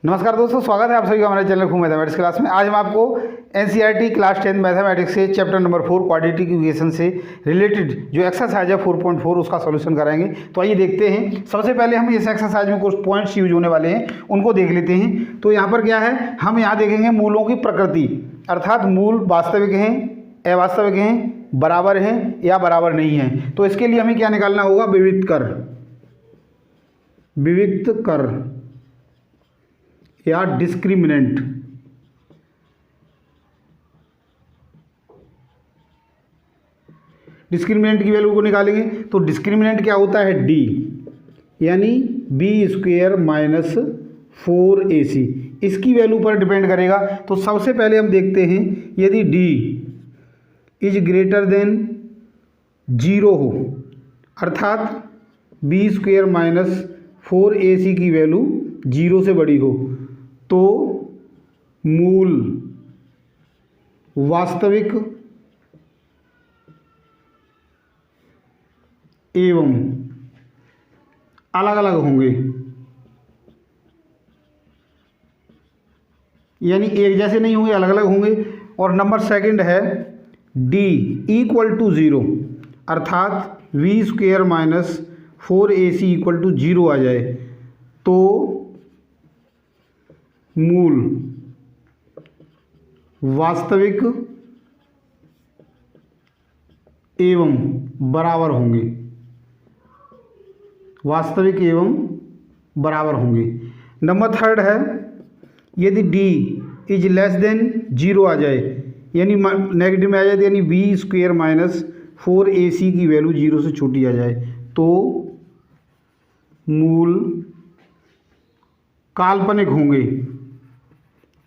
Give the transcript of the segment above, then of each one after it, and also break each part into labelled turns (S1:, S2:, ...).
S1: नमस्कार दोस्तों, स्वागत है आप सभी का हमारे चैनल खूब मैथमेटिक्स क्लास में। आज हम आपको एनसीईआरटी क्लास 10 मैथमेटिक्स से चैप्टर नंबर 4 क्वाड्रेटिक इक्वेशन से रिलेटेड जो एक्सरसाइज है 4.4 उसका सॉल्यूशन कराएंगे। तो आइए देखते हैं। सबसे पहले हम इस एक्सरसाइज में कुछ पॉइंट्स यूज होने वाले हैं, उनको देख लेते हैं। तो यहाँ पर क्या है, हम यहाँ देखेंगे मूलों की प्रकृति, अर्थात मूल वास्तविक हैं, अवास्तविक हैं, बराबर हैं या बराबर नहीं हैं। तो इसके लिए हमें क्या निकालना होगा, विविक्त कर या डिस्क्रिमिनेंट। डिस्क्रिमिनेंट की वैल्यू को निकालेंगे तो डिस्क्रिमिनेंट क्या होता है, डी, यानी b² माइनस 4ac। इसकी वैल्यू पर डिपेंड करेगा। तो सबसे पहले हम देखते हैं, यदि d इज ग्रेटर देन 0 हो, अर्थात b² माइनस 4ac की वैल्यू 0 से बड़ी हो, तो मूल वास्तविक एवं अलग अलग होंगे, यानी एक जैसे नहीं होंगे, अलग अलग होंगे। और नंबर सेकंड है d इक्वल टू 0, अर्थात v² minus 4ac equal to 0 आ जाए, तो मूल वास्तविक एवं बराबर होंगे, वास्तविक एवं बराबर होंगे। नंबर थर्ड है, यदि d इज लेस देन 0 आ जाए, यानी नेगेटिव में आ जाए, यानी b² माइनस 4ac की वैल्यू 0 से छोटी आ जाए, तो मूल काल्पनिक होंगे,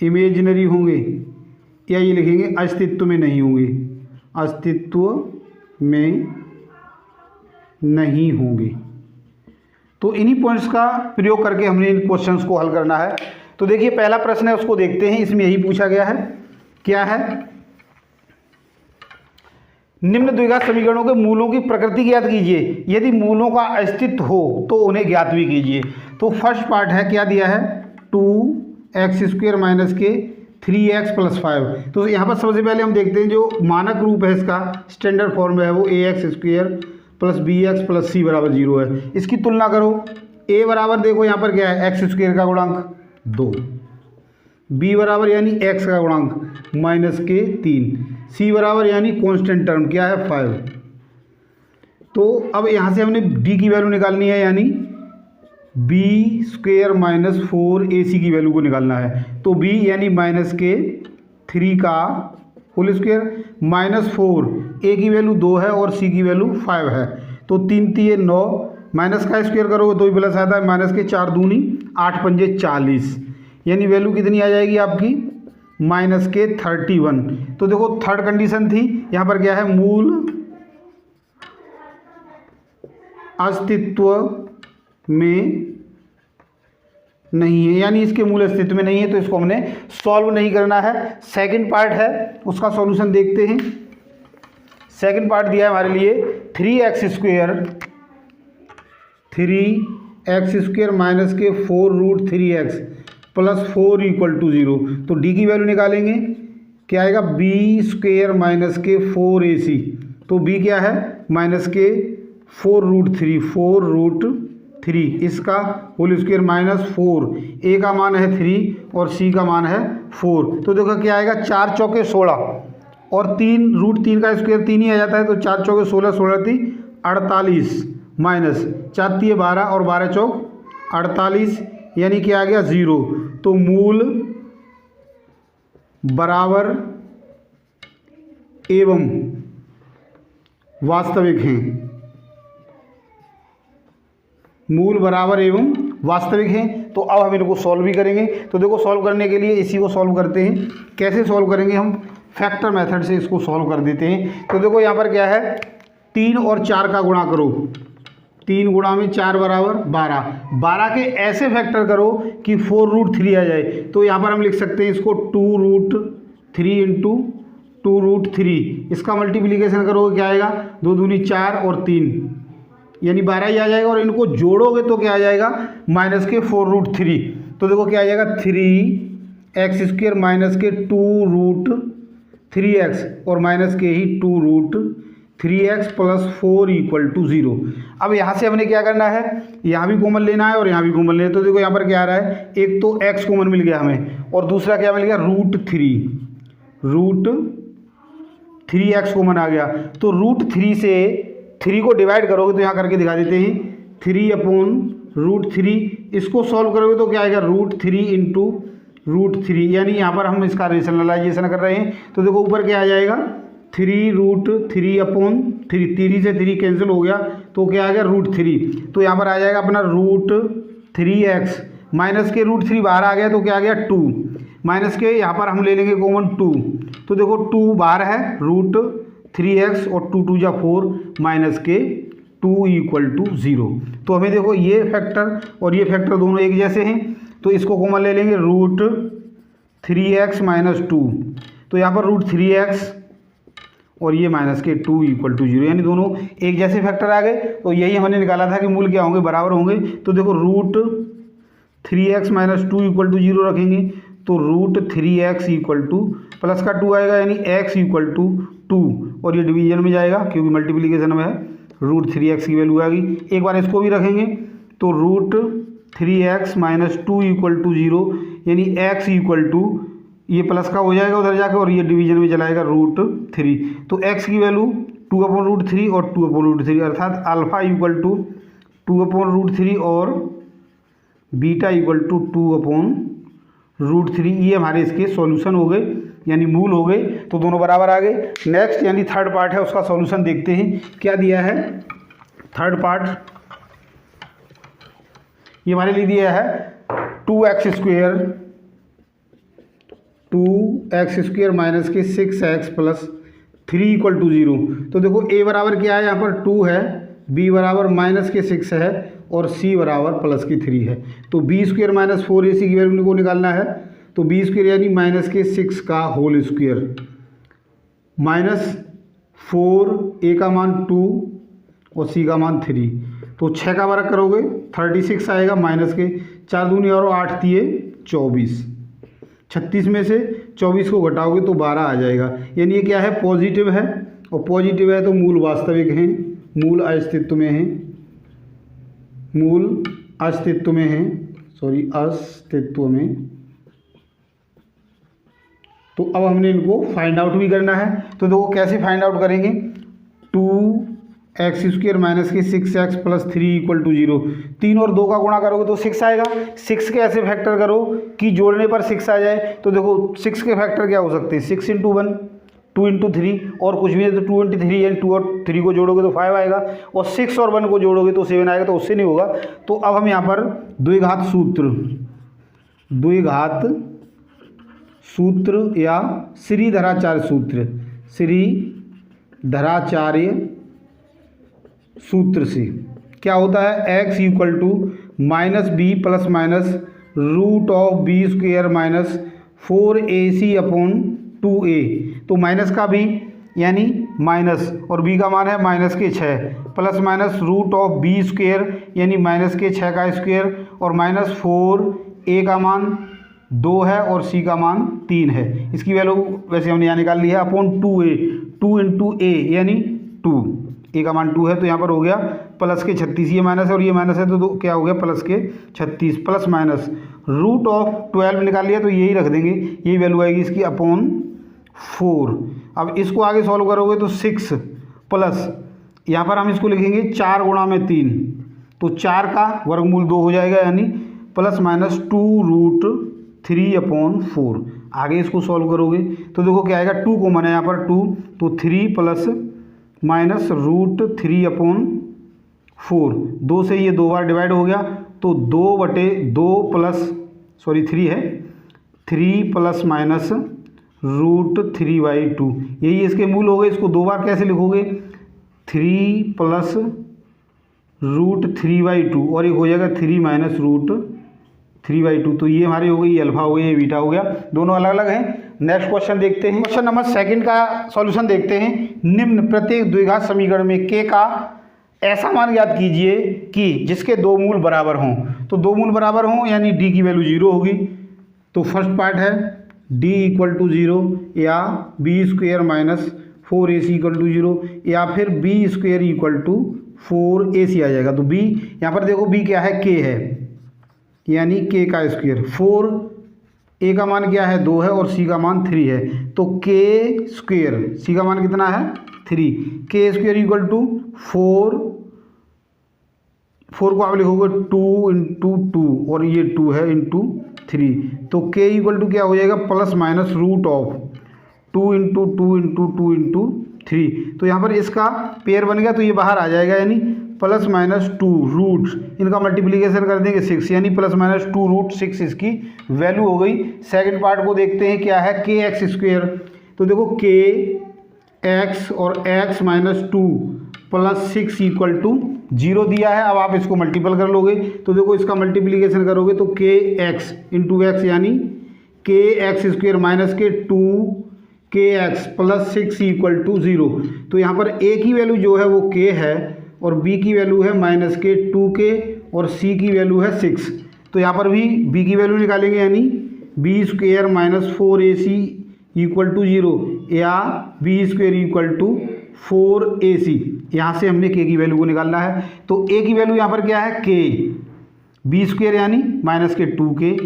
S1: इमेजिनरी होंगे, या ये लिखेंगे अस्तित्व में नहीं होंगे, अस्तित्व में नहीं होंगे। तो इन्हीं पॉइंट्स का प्रयोग करके हमने इन क्वेश्चंस को हल करना है। तो देखिए, पहला प्रश्न है, उसको देखते हैं। इसमें यही पूछा गया है, क्या है, निम्न द्विघात समीकरणों के मूलों की प्रकृति ज्ञात कीजिए, यदि मूलों का अस्तित्व हो तो उन्हें ज्ञात भी कीजिए। तो फर्स्ट पार्ट है, क्या दिया है, 2x² माइनस के 3x प्लस 5। तो यहाँ पर सबसे पहले हम देखते हैं, जो मानक रूप है इसका, स्टैंडर्ड फॉर्म है, वो ax² plus bx plus c बराबर 0 है। इसकी तुलना करो, a बराबर, देखो यहाँ पर क्या है, x² का गुणांक 2, b बराबर यानी x का गुणांक माइनस के 3, c बराबर यानी कांस्टेंट टर्म क्या है 5। तो अब यहाँ से हमने d की वैल्यू निकालनी है, यानी b² माइनस 4ac की वैल्यू को निकालना है। तो b यानी माइनस के 3 का होल स्क्वायर माइनस 4, a की वैल्यू 2 है और c की वैल्यू 5 है। तो 3 3 9, माइनस का स्क्वायर करोगे तो ही प्लस आता है, माइनस के 4 दूनी 8 पंजे 40, यानी वैल्यू कितनी आ जाएगी आपकी, माइनस के 31। तो देखो थर्ड कंडीशन थी, यहाँ पर क्या है, मूल अस्तित्व में नहीं है, यानी इसके मूल अस्तित्व में नहीं है, तो इसको हमने सॉल्व नहीं करना है। सेकंड पार्ट है, उसका सॉल्यूशन देखते हैं। सेकंड पार्ट दिया है हमारे लिए 3x² माइनस के 4√3x प्लस 4 इक्वल टू 0। तो d की वैल्यू निकालेंगे, क्या आएगा, b² माइनस के 4ac। तो b क्या है, माइनस के 4√3, इसका होल स्क्वायर माइनस 4, a का मान है 3 और c का मान है 4। तो देखो क्या आएगा, 4 चौके 16 और 3√3 का स्क्वायर 3 ही आ जाता है, तो 4 चौके 16, 16 3 48 माइनस 4 3 12 और 12 चौक 48, यानी क्या आ गया 0। तो मूल बराबर एवं वास्तविक हैं, मूल बराबर एवं वास्तविक हैं। तो अब हम इनको सॉल्व भी करेंगे। तो देखो, सॉल्व करने के लिए इसी को सॉल्व करते हैं। कैसे सॉल्व करेंगे, हम फैक्टर मेथड से इसको सॉल्व कर देते हैं। तो देखो यहाँ पर क्या है, 3 और 4 का गुणा करो, 3 गुणा में 4 बराबर 12, 12 के ऐसे फैक्टर करो कि 4√3 आ जाए। तो यहाँ पर हम लिख सकते हैं इसको 2√3 इंटू 2√3, इसका मल्टीप्लीकेशन करोगे क्या आएगा, 2 दूनी 4 और 3 यानी 12 ही आ जाएगा, और इनको जोड़ोगे तो क्या आ जाएगा माइनस के 4√3। तो देखो क्या आ जाएगा 3x² माइनस के 2√3x और माइनस के ही 2√3x प्लस 4 = 0। अब यहाँ से हमने क्या करना है, यहाँ भी कॉमन लेना है और यहाँ भी कॉमन लेना है। तो देखो यहाँ पर क्या आ रहा है, एक तो x कॉमन मिल गया हमें और दूसरा क्या मिल गया √3x कॉमन आ गया। तो √3 से 3 को डिवाइड करोगे तो यहाँ करके दिखा देते हैं 3/√3। इसको सॉल्व करोगे तो क्या आएगा √3 × √3, यानी यहाँ पर हम इसका रेशनलाइजेशन कर रहे हैं। तो देखो ऊपर क्या आ जाएगा 3√3/3, 3 से 3 कैंसिल हो गया तो क्या आ गया √3। तो यहाँ पर आ जाएगा अपना √3x माइनस के √3 बाहर आ गया तो क्या आ गया 2 माइनस के यहाँ पर हम ले लेंगे कॉमन 2। तो देखो 2 बाहर है √3x और 2 2 जा 4 माइनस के 2 = 0। तो हमें देखो ये फैक्टर और ये फैक्टर दोनों एक जैसे हैं, तो इसको कॉमन ले लेंगे √3x माइनस 2। तो यहाँ पर √3x और ये माइनस के 2 = 0, यानी दोनों एक जैसे फैक्टर आ गए। तो यही हमने निकाला था कि मूल क्या होंगे, बराबर होंगे। तो देखो √3x माइनस 2 = 0 रखेंगे तो √3x = प्लस का 2 आएगा, यानी x = 2 और ये डिवीजन में जाएगा क्योंकि मल्टीप्लिकेशन में है। √3x की वैल्यू आ गई। एक बार इसको भी रखेंगे तो √3x माइनस 2 = 0, यानी x = ये प्लस का हो जाएगा उधर जाकर और ये डिवीजन में चलाएगा √3। तो x की वैल्यू 2/√3 और 2/√3, अर्थात अल्फा = 2/√3 और बीटा = 2/√3। ये हमारे इसके सॉल्यूशन हो गए, यानी मूल हो गए। तो दोनों बराबर आ गए। नेक्स्ट यानी थर्ड पार्ट है, उसका सॉल्यूशन देखते हैं क्या दिया है। थर्ड पार्ट ये हमारे लिए दिया है 2x² माइनस के 6x प्लस 3 = 0। तो देखो a बराबर क्या है, यहाँ पर 2 है, b बराबर माइनस के 6 है और c बराबर प्लस की 3 है। तो b² माइनस 4ac की वैल्यू को निकालना है। तो b² यानी माइनस के 6 का होल स्क्वायर माइनस 4, a का मान 2 और c का मान 3। तो 6 का वर्ग करोगे 36 आएगा, माइनस के 4 दूनी और 8 दिए 24। 36 में से 24 को घटाओगे तो 12 आ जाएगा, यानी ये क्या है पॉजिटिव है, और पॉजिटिव है तो मूल वास्तविक हैं, मूल अस्तित्व में हैं, मूल अस्तित्व में हैं, अस्तित्व में। तो अब हमने इनको फाइंड आउट भी करना है। तो देखो कैसे फाइंड आउट करेंगे, 2x² माइनस के 6x प्लस 3 = 0। 3 और 2 का गुणा करोगे तो 6 आएगा। 6 के ऐसे फैक्टर करो कि जोड़ने पर 6 आ जाए। तो देखो 6 के फैक्टर क्या हो सकते हैं, 6 × 1, 2 × 3 और कुछ भी है तो 2 × 3, यानी 2 और 3 को जोड़ोगे तो 5 आएगा, और 6 और 1 को जोड़ोगे तो 7 आएगा। तो उससे नहीं होगा। तो अब हम यहाँ पर द्विघात सूत्र या श्रीधराचार्य सूत्र से क्या होता है, x = -b plus minus √b² minus 4ac/2a। तो माइनस का b यानी माइनस और b का मान है माइनस के 6 प्लस माइनस √b² यानी माइनस के 6 का स्क्वायर और माइनस 4, a का मान 2 है और c का मान 3 है। इसकी वैल्यू वैसे हमने यहाँ निकाल ली है अपॉन 2a, 2 × a यानी 2, a का मान 2 है तो यहाँ पर हो गया प्लस के 36। ये माइनस है और ये माइनस है तो क्या हो गया प्लस के 36 प्लस माइनस √12 निकाल लिया तो यही रख देंगे, यही वैल्यू आएगी इसकी अपॉन 4। अब इसको आगे सॉल्व करोगे तो 6 प्लस यहाँ पर हम इसको लिखेंगे 4 × 3, तो 4 का वर्गमूल 2 हो जाएगा, यानी प्लस माइनस 2√3/4। आगे इसको सॉल्व करोगे तो देखो क्या आएगा, 2 कॉमन है यहाँ पर 2, तो 3 प्लस माइनस √3/4। 2 से ये 2 बार डिवाइड हो गया तो 2/2 प्लस 3 है, 3 प्लस माइनस √3/2, यही इसके मूल हो गए। इसको 2 बार कैसे लिखोगे, 3 प्लस √3/2 और एक हो जाएगा 3 माइनस √3/2। तो ये हमारी हो गई, ये अल्फा हो गया, ये बीटा हो गया, दोनों अलग अलग हैं। नेक्स्ट क्वेश्चन देखते हैं। क्वेश्चन नंबर 2 का सॉल्यूशन देखते हैं। निम्न प्रत्येक द्विघात समीकरण में k का ऐसा मान ज्ञात कीजिए कि जिसके दो मूल बराबर हों। तो दो मूल बराबर हों यानी डी की वैल्यू 0 होगी। तो फर्स्ट पार्ट है डी इक्वल टू 0 या B square minus 4ac equal to 0 या फिर B square equal to 4ac आ जाएगा। तो बी यहाँ पर देखो बी क्या है, के है, यानी के का स्क्वेयर। 4 ए का मान क्या है 2 है और सी का मान 3 है। तो के स्क्वेयर सी का मान कितना है 3, के स्क्वेयर इक्वल टू 4 को आप लिखोगे 2 इंटू 2 और ये 2 है इंटू 3। तो के इक्वल टू क्या हो जाएगा plus minus root of 2 into 2 into 2 into 3। तो यहाँ पर इसका पेयर बन गया तो ये बाहर आ जाएगा, यानी प्लस माइनस 2 रूट, इनका मल्टीप्लिकेशन कर देंगे 6, यानी प्लस माइनस 2 रूट 6 इसकी वैल्यू हो गई। सेकंड पार्ट को देखते हैं क्या है, के एक्स स्क्वेयर। तो देखो के एक्स और X minus 2 plus 6 equal to 0 दिया है। अब आप इसको मल्टीपल कर लोगे तो देखो इसका मल्टीप्लिकेशन करोगे तो के एक्स इंटू एक्स यानी के एक्स स्क्वेयर माइनस के 2 के एक्स प्लस 6 इक्वल टू 0। तो यहाँ पर ए की वैल्यू जो है वो के है और बी की वैल्यू है माइनस के 2 के और सी की वैल्यू है 6। तो यहाँ पर भी बी की वैल्यू निकालेंगे यानी B square minus 4ac equal to 0 या B square equal to 4ac। यहाँ से हमने के की वैल्यू को निकालना है। तो ए की वैल्यू यहाँ पर क्या है के, बी स्क्वेयर यानी माइनस के 2k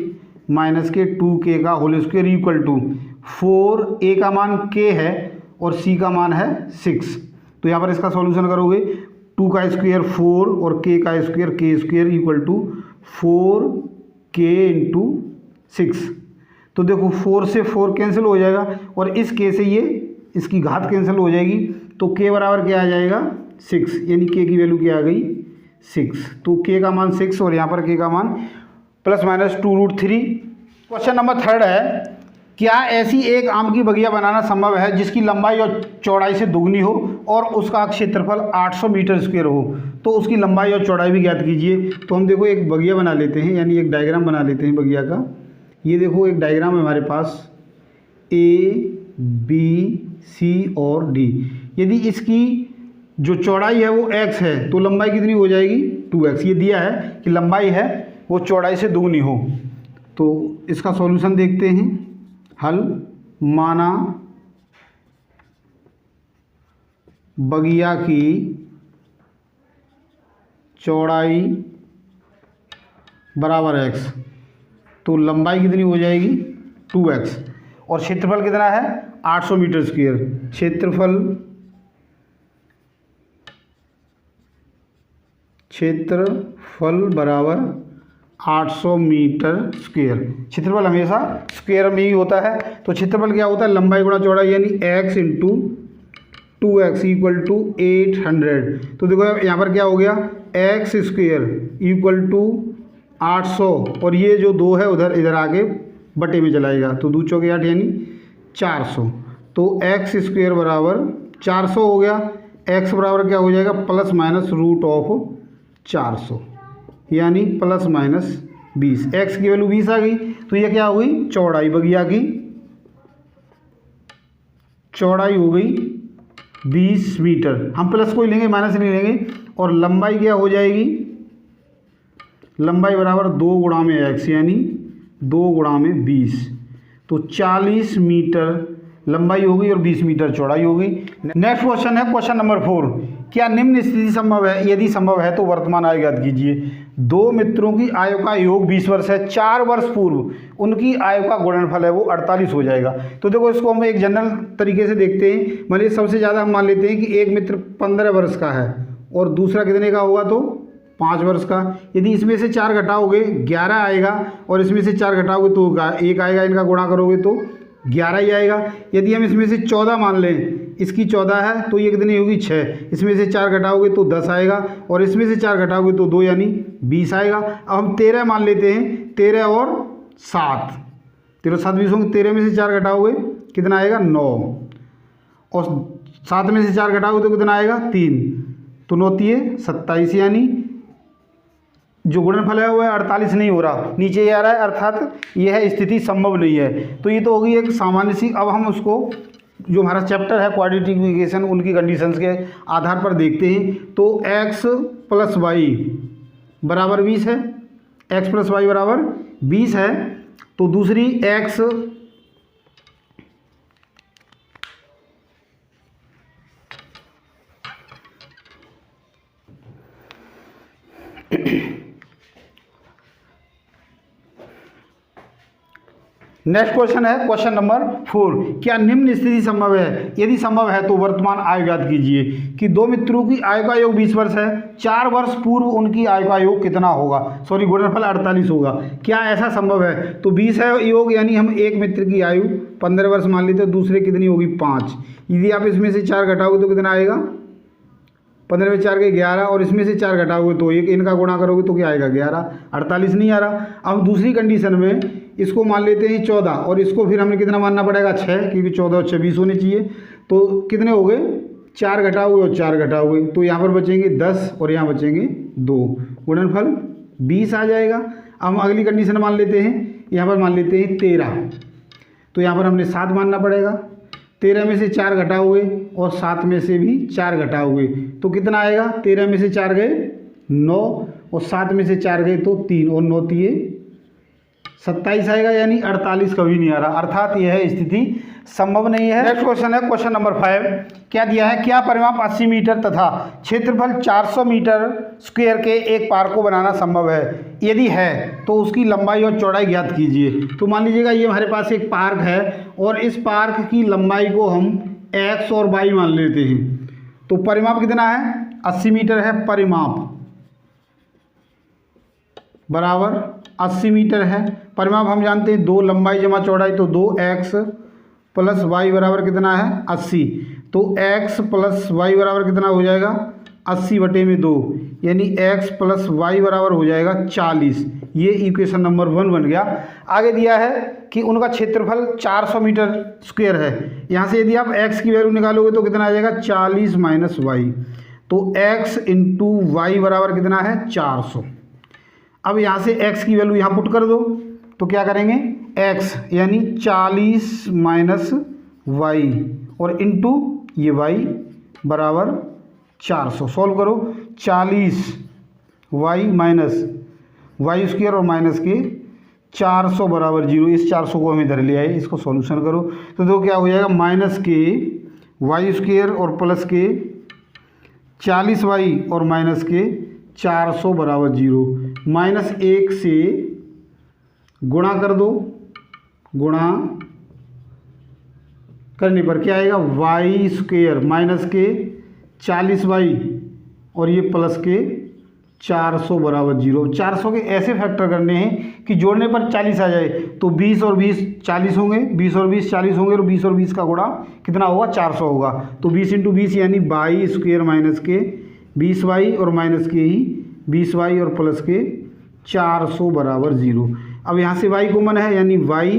S1: माइनस के 2k का होल स्क्वेयर इक्वल टू 4, ए का मान के है और सी का मान है 6। तो यहाँ पर इसका सॉल्यूशन करोगे 2 का स्क्वेयर 4 और k का स्क्वेयर के square equal to 4k into 6। तो देखो 4 से 4 कैंसिल हो जाएगा और इस k से ये इसकी घात कैंसिल हो जाएगी। तो k बराबर क्या आ जाएगा 6, यानी k की वैल्यू क्या आ गई 6। तो k का मान 6 और यहाँ पर k का मान plus minus 2 root 3। Question number 3 है, क्या ऐसी एक आम की बगिया बनाना संभव है जिसकी लंबाई और चौड़ाई से दुगनी हो और उसका क्षेत्रफल 800 मीटर स्क्वायर हो। तो उसकी लंबाई और चौड़ाई भी ज्ञात कीजिए। तो हम देखो एक बगिया बना लेते हैं, यानी एक डायग्राम बना लेते हैं बगिया का। ये देखो एक डायग्राम है हमारे पास ए बी सी और डी। यदि इसकी जो चौड़ाई है वो x है तो लंबाई कितनी हो जाएगी 2x। ये दिया है कि लंबाई है वो चौड़ाई से दुगनी हो। तो इसका सॉल्यूशन देखते हैं। हल, माना बगिया की चौड़ाई बराबर x तो लंबाई कितनी हो जाएगी 2x और क्षेत्रफल कितना है 800 मीटर स्क्वायर। क्षेत्रफल बराबर 800 मीटर स्क्वायर। क्षेत्रफल हमेशा स्क्वायर में ही होता है। तो क्षेत्रफल क्या होता है लंबाई गुणा चौड़ाई, यानी x into 2x equal to 800। तो देखो यहाँ पर क्या हो गया एक्स स्क्वायर इक्वल टू 800 और ये जो 2 है उधर इधर आके बटे में चलाएगा तो 2 चौके 8 यानी 400। तो एक्स स्क्वायर बराबर 400 हो गया। एक्स बराबर क्या हो जाएगा प्लस माइनस रूट ऑफ 400 यानी प्लस माइनस 20। एक्स की वैल्यू 20 आ गई। तो ये क्या हो गई चौड़ाई, बगिया की चौड़ाई हो गई 20 मीटर। हम प्लस को ही लेंगे माइनस नहीं लेंगे। और लंबाई क्या हो जाएगी, लंबाई बराबर 2 गुणा में एक्स यानी 2 गुणा में 20। तो 40 मीटर लंबाई हो गई और 20 मीटर चौड़ाई हो गई। नेक्स्ट क्वेश्चन है क्वेश्चन नंबर 4, क्या निम्न स्थिति संभव है, यदि संभव है तो वर्तमान आयु ज्ञात कीजिए। दो मित्रों की आयु का योग 20 वर्ष है। 4 वर्ष पूर्व उनकी आयु का गुणनफल है वो 48 हो जाएगा। तो देखो इसको हम एक जनरल तरीके से देखते हैं। मान लीजिए सबसे ज़्यादा हम मान लेते हैं कि एक मित्र 15 वर्ष का है और दूसरा कितने का होगा तो 5 वर्ष का। यदि इसमें से 4 घटाओगे 11 आएगा और इसमें से 4 घटाओगे तो 1 आएगा। इनका गुणा करोगे तो 11 ही आएगा। यदि हम इसमें से 14 मान लें, इसकी 14 है तो ये कितनी होगी 6। इसमें से 4 घटाओगे तो 10 आएगा और इसमें से 4 घटाओगे तो 2 यानी 20 आएगा। अब हम 13 मान लेते हैं, 13 और 7, 13 7 20 होंगे। 13 में से 4 घटाओगे कितना आएगा 9 और 7 में से 4 घटाओगे तो कितना आएगा 3। तो 9 3 27 यानी जो गुणनफल है वह 48 नहीं हो रहा, नीचे ही आ रहा है, अर्थात यह स्थिति संभव नहीं है। तो ये तो होगी एक सामान्य सी। अब हम उसको जो हमारा चैप्टर है क्वाड्रेटिक इक्वेशन, उनकी कंडीशंस के आधार पर देखते हैं। तो x प्लस वाई बराबर 20 है, x प्लस वाई बराबर 20 है। तो दूसरी x नेक्स्ट क्वेश्चन है क्वेश्चन नंबर 4। क्या निम्न स्थिति संभव है? यदि संभव है तो वर्तमान आयु ज्ञात कीजिए कि दो मित्रों की आयु का योग 20 वर्ष है, 4 वर्ष पूर्व उनकी आयु का योग कितना होगा? सॉरी, गुणनफल 48 होगा। क्या ऐसा संभव है? तो 20 है योग, यानी हम एक मित्र की आयु 15 वर्ष मान लेते हैं, दूसरे कितनी होगी 5। यदि आप इसमें से 4 घटाओगे तो कितना आएगा? 15 में 4 के 11, और इसमें से 4 घटाओगे तो 1, इनका गुणा करोगे तो क्या आएगा 11, 48 नहीं आ रहा। अब दूसरी कंडीशन में इसको मान लेते हैं 14, और इसको फिर हमें कितना मानना पड़ेगा 6, क्योंकि 14 और 6 20 होने चाहिए। तो कितने हो गए? 4 घटाओगे और 4 घटाओगे तो यहाँ पर बचेंगे 10 और यहाँ बचेंगे 2, गुणनफल 20 आ जाएगा। अब हम अगली कंडीशन मान लेते हैं, यहाँ पर मान लेते हैं 13, तो यहाँ पर हमने 7 मानना पड़ेगा। 13 में से 4 घटाओगे और 7 में से भी 4 घटाओगे तो कितना आएगा? 13 में से 4 गए 9, और 7 में से 4 गए तो 3, और 9 3 27 आएगा, यानी 48 कभी नहीं आ रहा। अर्थात यह स्थिति संभव नहीं है। नेक्स्ट क्वेश्चन है क्वेश्चन नंबर 5। क्या दिया है? क्या परिमाप 80 मीटर तथा क्षेत्रफल 400 मीटर स्क्वायर के एक पार्क को बनाना संभव है? यदि है तो उसकी लंबाई और चौड़ाई ज्ञात कीजिए। तो मान लीजिएगा ये हमारे पास एक पार्क है, और इस पार्क की लंबाई को हम x और y मान लेते हैं। तो परिमाप कितना है? 80 मीटर है परिमाप, बराबर 80 मीटर है। परिमाप हम जानते हैं 2 लंबाई जमा चौड़ाई, तो 2x प्लस वाई बराबर कितना है? 80। तो x प्लस वाई बराबर कितना हो जाएगा? 80/2, यानी x प्लस वाई बराबर हो जाएगा 40। ये इक्वेशन नंबर 1 बन गया। आगे दिया है कि उनका क्षेत्रफल 400 मीटर स्क्वायर है। यहाँ से यदि आप x की वैल्यू निकालोगे तो कितना आ जाएगा? 40 माइनस वाई। तो x इंटू वाई बराबर कितना है? 400। अब यहाँ से x की वैल्यू यहाँ पुट कर दो, तो क्या करेंगे? x यानी 40 माइनस वाई, और इंटू ये y बराबर 400। सॉल्व करो, 40 वाई माइनस वाई स्क्वायर और माइनस के 400 बराबर 0। इस 400 को हमें इधर ले आए, इसको सॉल्यूशन करो तो देखो क्या हो जाएगा? माइनस के वाई स्क्वायर और प्लस के 40 वाई और माइनस के 400 बराबर 0। -1 से गुणा कर दो, गुणा करने पर क्या आएगा? वाई स्क्वायर माइनस के 40 वाई और ये प्लस के 400 बराबर 0। 400 के ऐसे फैक्टर करने हैं कि जोड़ने पर 40 आ जाए। तो 20 और 20 40 होंगे, 20 और 20 40 होंगे, और 20 और 20 का गुणा कितना होगा? 400 होगा। तो 20 इंटू 20 यानी वाई स्क्वायर माइनस के 20 वाई और माइनस के ही 20 वाई और प्लस के 400 बराबर 0। अब यहाँ से y कॉमन है, यानी y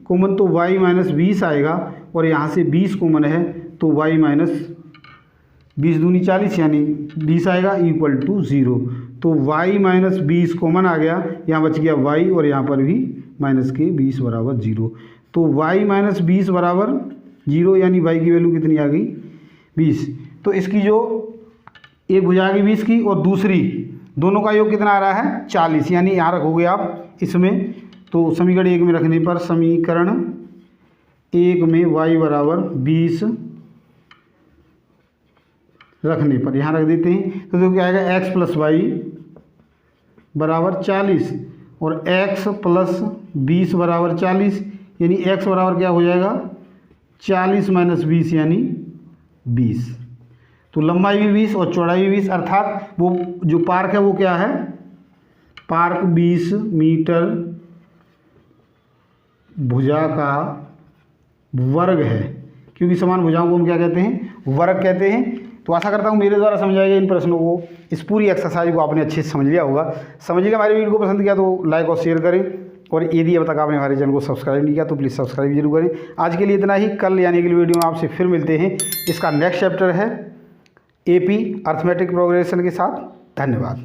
S1: कॉमन, तो y माइनस 20 आएगा, और यहाँ से 20 कॉमन है तो y माइनस 20 दूनी 40, यानी 20 आएगा इक्वल टू 0। तो y माइनस 20 कॉमन आ गया, यहाँ बच गया y, और यहाँ पर भी माइनस के 20 बराबर 0। तो y माइनस 20 बराबर 0, यानी y की वैल्यू कितनी आ गई? 20। तो इसकी जो एक भुजा आ गई 20 की, और दूसरी दोनों का योग कितना आ रहा है? 40। यानी यहाँ रखोगे आप इसमें, तो समीकरण 1 में रखने पर, समीकरण 1 में y बराबर 20 रखने पर यहाँ रख देते हैं, तो क्या आएगा? x प्लस वाई बराबर 40 और x प्लस 20 बराबर 40, यानी x बराबर क्या हो जाएगा? 40 माइनस 20 यानी 20। तो लंबाई भी 20 और चौड़ाई भी 20, अर्थात वो जो पार्क है वो क्या है? पार्क 20 मीटर भुजा का वर्ग है, क्योंकि समान भुजाओं को हम क्या कहते हैं? वर्ग कहते हैं। तो आशा करता हूँ मेरे द्वारा समझाए गए इन प्रश्नों को, इस पूरी एक्सरसाइज को आपने अच्छे से समझ लिया होगा। समझ लिया, हमारे वीडियो को पसंद किया तो लाइक और शेयर करें, और यदि अब तक आपने हमारे चैनल को सब्सक्राइब नहीं किया तो प्लीज़ सब्सक्राइब जरूर करें। आज के लिए इतना ही, कल यानी अगली वीडियो में आपसे फिर मिलते हैं। इसका नेक्स्ट चैप्टर है AP अर्थमेटिक प्रोग्रेशन के साथ। धन्यवाद।